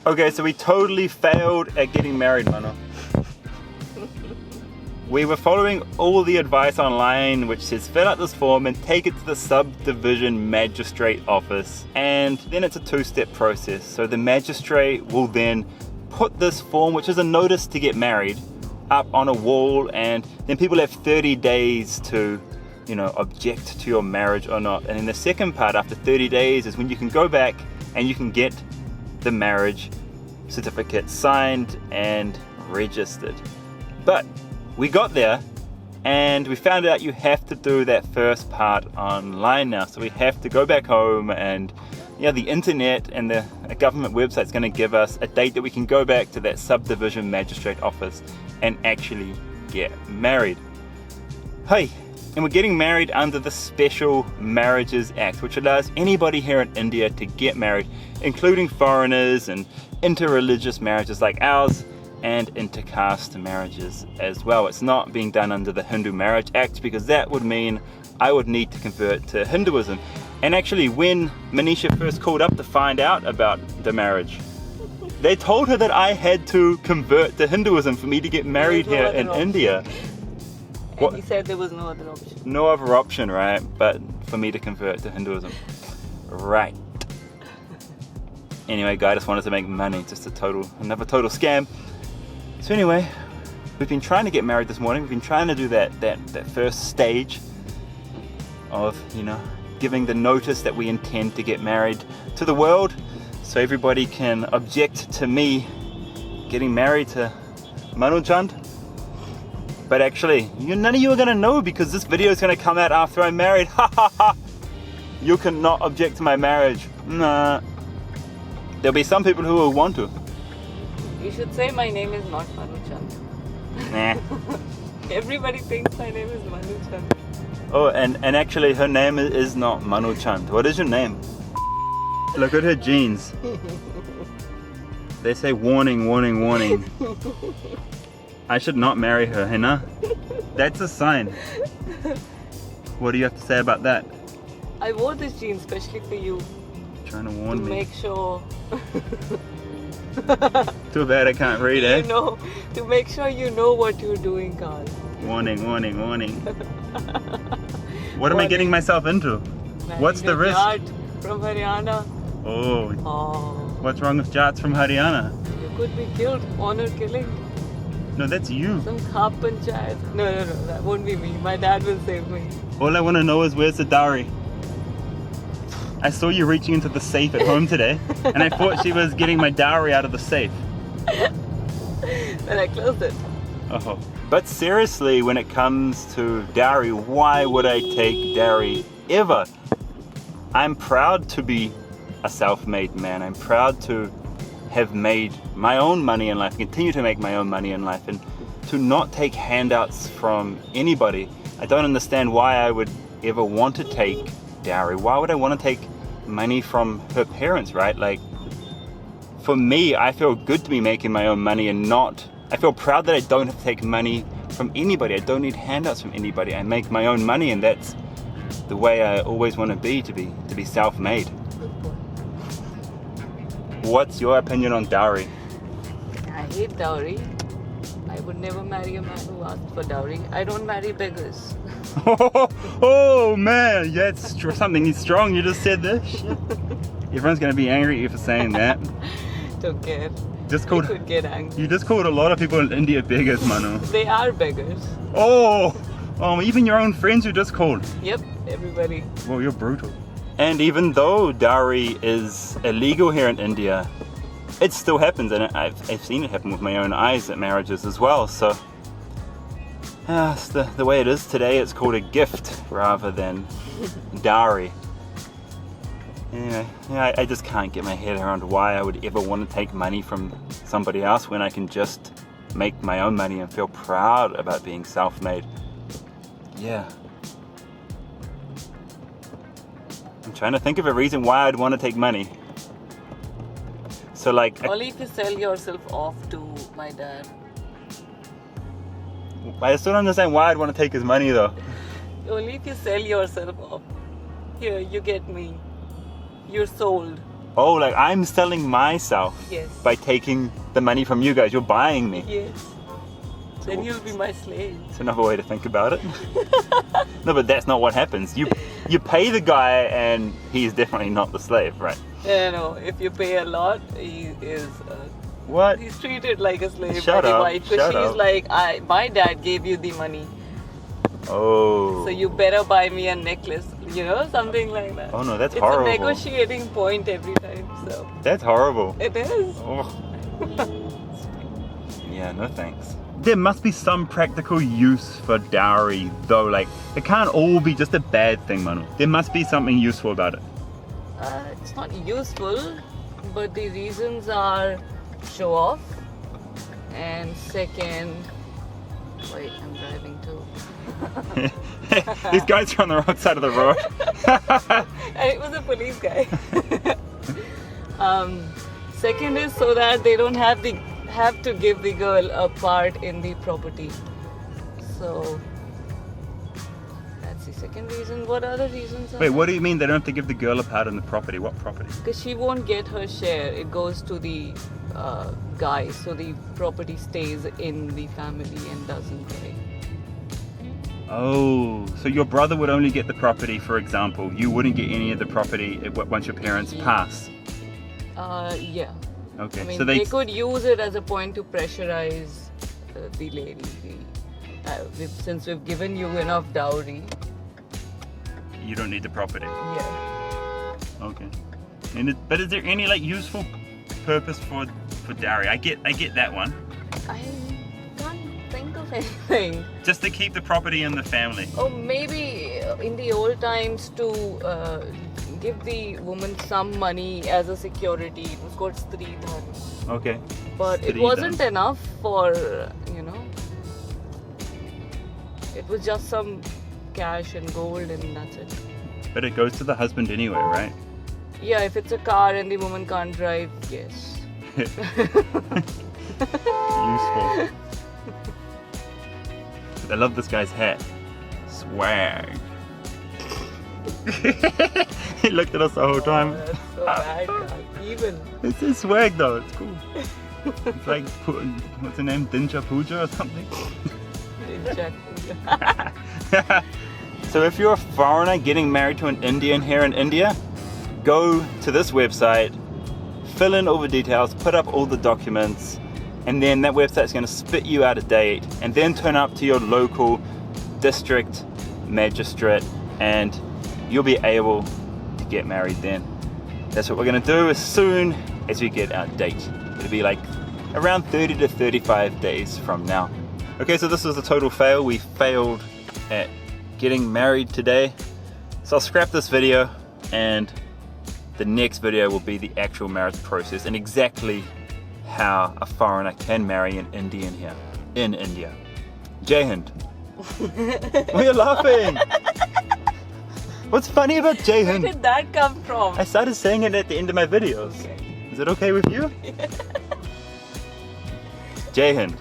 Okay, so we totally failed at getting married, Mano. We were following all the advice online, which says fill out this form and take it to the subdivision magistrate office, and then it's a two-step process. So the magistrate will then put this form, which is a notice to get married, up on a wall, and then people have 30 days to, object to your marriage or not. And then the second part, after 30 days, is when you can go back and you can get the marriage certificate signed and registered. But we got there and we found out you have to do that first part online now. So we have to go back home, and the internet and the government website's going to give us a date that we can go back to that subdivision magistrate office and actually get married. Hey, and we're getting married under the Special Marriages Act, which allows anybody here in India to get married, including foreigners, and interreligious marriages like ours, and intercaste marriages as well. It's not being done under the Hindu Marriage Act, because that would mean I would need to convert to Hinduism. And actually, when Manisha first called up to find out about the marriage, they told her that I had to convert to Hinduism for me to get married here in India. And he said there was no other option. No other option, right? But for me to convert to Hinduism. Right. Anyway, guy just wanted to make money. Just another total scam. So anyway, we've been trying to get married this morning. We've been trying to do that first stage of, giving the notice that we intend to get married to the world, so everybody can object to me getting married to Manu Chand. But actually, none of you are going to know, because this video is going to come out after I'm married. Ha ha ha! You cannot object to my marriage. Nah. There'll be some people who will want to. You should say my name is not Manu Chand. Nah. Everybody thinks my name is Manu Chand. Oh, and actually her name is not Manu Chand. What is your name? Look at her jeans. They say warning, warning, warning. I should not marry her, Hina. That's a sign. What do you have to say about that? I wore this jeans especially for you. Trying to warn me. To make sure. Too bad I can't read it. To make sure you know what you're doing, Karl. Warning, warning, warning. What am I getting myself into? What's the risk? Jat from Haryana. Oh. Oh. What's wrong with Jats from Haryana? You could be killed. Honor killing. No, that's you. Some khap panchayat. No, that won't be me. My dad will save me. All I want to know is, where's the dowry? I saw you reaching into the safe at home today, and I thought she was getting my dowry out of the safe. Then I closed it. Oh. But seriously, when it comes to dowry, why would I take dowry ever? I'm proud to be a self-made man. I'm proud to have made my own money in life, continue to make my own money in life, and to not take handouts from anybody. I don't understand why I would ever want to take dowry. Why would I want to take money from her parents, right? Like, for me, I feel good to be making my own money, and I feel proud that I don't have to take money from anybody. I don't need handouts from anybody. I make my own money, and that's the way I always want to be self-made. What's your opinion on dowry? I hate dowry. I would never marry a man who asks for dowry. I don't marry beggars. Oh man, that's something strong you just said there. Everyone's going to be angry at you for saying that. Don't care. They could get angry. You just called a lot of people in India beggars, Manu. They are beggars. Oh, even your own friends you just called. Yep, everybody. Well, you're brutal. And even though dowry is illegal here in India, it still happens, and I've seen it happen with my own eyes at marriages as well. So it's the way it is today. It's called a gift rather than dowry. Anyway, I just can't get my head around why I would ever want to take money from somebody else when I can just make my own money and feel proud about being self-made. Yeah. I'm trying to think of a reason why I'd want to take money. So like... Only if you sell yourself off to my dad. I still don't understand why I'd want to take his money though. Only if you sell yourself off. Here, you get me. You're sold. Oh, like I'm selling myself Yes. by taking the money from you guys. You're buying me. Yes. Then you'll be my slave. It's another way to think about it. No, but that's not what happens. You pay the guy and he's definitely not the slave, right? No. If you pay a lot, he is. What? He's treated like a slave Shut by the up, wife. Because shut she's up. like, my dad gave you the money, Oh. so you better buy me a necklace. Something like that. Oh no, that's It's horrible. a negotiating point every time. So That's horrible. it is. Oh. Yeah, no thanks. There must be some practical use for dowry though, like it can't all be just a bad thing, Manu. There must be something useful about it. It's not useful, but the reasons are show off, and second, wait, I'm driving too. These guys are on the wrong side of the road. And it was a police guy. Second is so that they don't have to give the girl a part in the property. So that's the second reason. What other reasons are Wait, what do you mean they don't have to give the girl a part in the property? What property? Because she won't get her share. It goes to the guy, so the property stays in the family and doesn't pay. Oh, so your brother would only get the property, for example. You wouldn't get any of the property once your parents pass. Yeah. Okay, I mean, so they could use it as a point to pressurize the lady. Since we've given you enough dowry. you don't need the property. Yeah. Okay. But is there any like useful purpose for dowry? I get that one. I can't think of anything. Just to keep the property in the family. Oh, maybe in the old times to give the woman some money as a security. It was called Stridhan. Okay. But it Stridhan. wasn't enough for, it was just some cash and gold and that's it. But it goes to the husband anyway, right? Yeah, if it's a car and the woman can't drive, yes. Useful. I love this guy's hat. Swag. He looked at us the whole time. Oh, that's so bad, Karl. Even. It's his swag though, it's cool. It's like, what's the name? Dinja Puja or something? So if you're a foreigner getting married to an Indian here in India, go to this website, fill in all the details, put up all the documents, and then that website's going to spit you out a date, and then turn up to your local district magistrate, and you'll be able to get married then. That's what we're going to do as soon as we get our date. It'll be like around 30 to 35 days from now. Okay, so this was a total fail. We failed at getting married today. So I'll scrap this video, and the next video will be the actual marriage process and exactly how a foreigner can marry an Indian here in India. Jai Hind. Why are you laughing? What's funny about Jai Where Hind? did that come from? I started saying it at the end of my videos. Okay. Is it okay with you? Jai Hind.